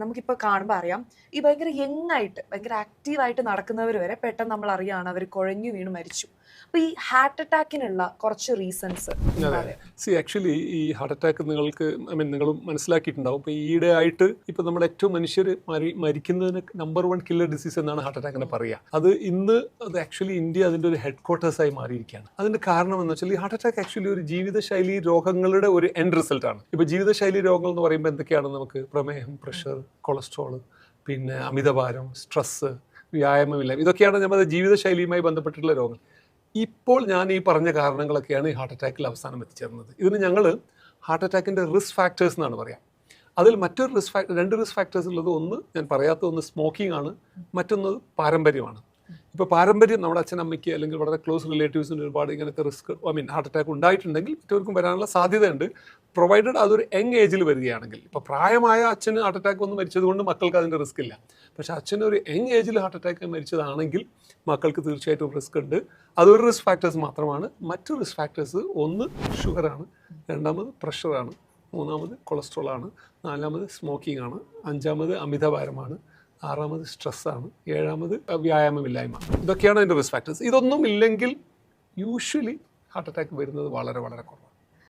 നമുക്കിപ്പോൾ കാണുമ്പോൾ അറിയാം ഈ ഭയങ്കര യങ്ങായിട്ട് ഭയങ്കര ആക്റ്റീവായിട്ട് നടക്കുന്നവർ വരെ പെട്ടെന്ന് നമ്മൾ അറിയാണ് അവർ കുഴഞ്ഞു വീണ് മരിച്ചു. അപ്പോൾ ഈ ഹാർട്ട് അറ്റാക്കിനുള്ള കുറച്ച് റീസൺസ് ആക്ച്വലി ഈ ഹാർട്ട് അറ്റാക്ക് നിങ്ങൾക്ക് നിങ്ങളും മനസ്സിലാക്കിയിട്ടുണ്ടാവും. ഇപ്പോൾ ഈയിടെ ആയിട്ട് ഇപ്പോൾ നമ്മൾ ഏറ്റവും മനുഷ്യർ മരിക്കുന്നതിന് നമ്പർ 1 കില്ലർ ഡിസീസ് എന്നാണ് ഹാർട്ട് അറ്റാക്കിനെ പറയുക. അത് ഇന്ന് ആക്ച്വലി ഇന്ത്യ അതിൻ്റെ ഒരു ഹെഡ് ക്വാർട്ടേഴ്സായി മാറിയിരിക്കുകയാണ്. അതിൻ്റെ കാരണം എന്ന് വെച്ചാൽ ഈ ഹാർട്ട് അറ്റാക്ക് ആക്ച്വലി ഒരു ജീവിതശൈലി രോഗങ്ങളുടെ ഒരു എൻഡ് റിസൾട്ടാണ്. ഇപ്പോൾ ജീവിതശൈലി രോഗങ്ങൾ എന്ന് പറയുമ്പോൾ എന്തൊക്കെയാണ്? നമുക്ക് പ്രമേഹം, പ്രഷർ, കൊളസ്ട്രോൾ, പിന്നെ അമിതഭാരം, സ്ട്രെസ്സ്, വ്യായാമമില്ല, ഇതൊക്കെയാണ് നമ്മുടെ ജീവിതശൈലിയുമായി ബന്ധപ്പെട്ടിട്ടുള്ള രോഗങ്ങൾ. ഇപ്പോൾ ഞാൻ ഈ പറഞ്ഞ കാരണങ്ങളൊക്കെയാണ് ഈ ഹാർട്ട് അറ്റാക്കിൽ അവസാനം എത്തിച്ചേർന്നത്. ഇതിന് ഞങ്ങൾ ഹാർട്ട് അറ്റാക്കിൻ്റെ റിസ്ക് ഫാക്ടേഴ്സ് എന്നാണ് പറയാം. അതിൽ മറ്റൊരു രണ്ട് റിസ്ക് ഫാക്ടേഴ്സ് ഉള്ളത്, ഒന്ന് ഞാൻ പറയാത്ത ഒന്ന് സ്മോക്കിംഗ് ആണ്, മറ്റൊന്ന് പാരമ്പര്യമാണ്. ഇപ്പോൾ പാരമ്പര്യം നമ്മുടെ അച്ഛനമ്മയ്ക്ക് അല്ലെങ്കിൽ വളരെ ക്ലോസ് റിലേറ്റീവ്സിന് ഒരുപാട് ഇങ്ങനത്തെ ഹാർട്ട് അറ്റാക്ക് ഉണ്ടായിട്ടുണ്ടെങ്കിൽ മറ്റവർക്കും വരാനുള്ള സാധ്യതയുണ്ട്, പ്രൊവൈഡഡ് അതൊരു യങ് ഏജിൽ വരികയാണെങ്കിൽ. ഇപ്പോൾ പ്രായമായ അച്ഛന് ഹാർട്ട് അറ്റാക്ക് ഒന്നും മരിച്ചത് കൊണ്ട് മക്കൾക്ക് അതിൻ്റെ റിസ്ക് ഇല്ല. പക്ഷേ അച്ഛന് ഒരു യങ് ഏജിൽ ഹാർട്ട് അറ്റാക്ക് മരിച്ചതാണെങ്കിൽ മക്കൾക്ക് തീർച്ചയായിട്ടും റിസ്ക് ഉണ്ട്. അതൊരു റിസ്ക് ഫാക്ടേഴ്സ് മാത്രമാണ്. മറ്റു റിസ്ക് ഫാക്ടേഴ്സ്, ഒന്ന് ഷുഗറാണ്, രണ്ടാമത് പ്രഷറാണ്, മൂന്നാമത് കൊളസ്ട്രോളാണ്, നാലാമത് സ്മോക്കിംഗ് ആണ്, അഞ്ചാമത് അമിതഭാരമാണ്, ആറാമത് സ്ട്രെസ്സാണ്, ഏഴാമത് വ്യായാമമില്ലായ്മ. ഇതൊക്കെയാണ് അതിൻ്റെ റിസ്ക് ഫാക്ടേഴ്സ്. ഇതൊന്നും ഇല്ലെങ്കിൽ യൂഷ്വലി ഹാർട്ട് അറ്റാക്ക് വരുന്നത് വളരെ വളരെ കുറവാണ്.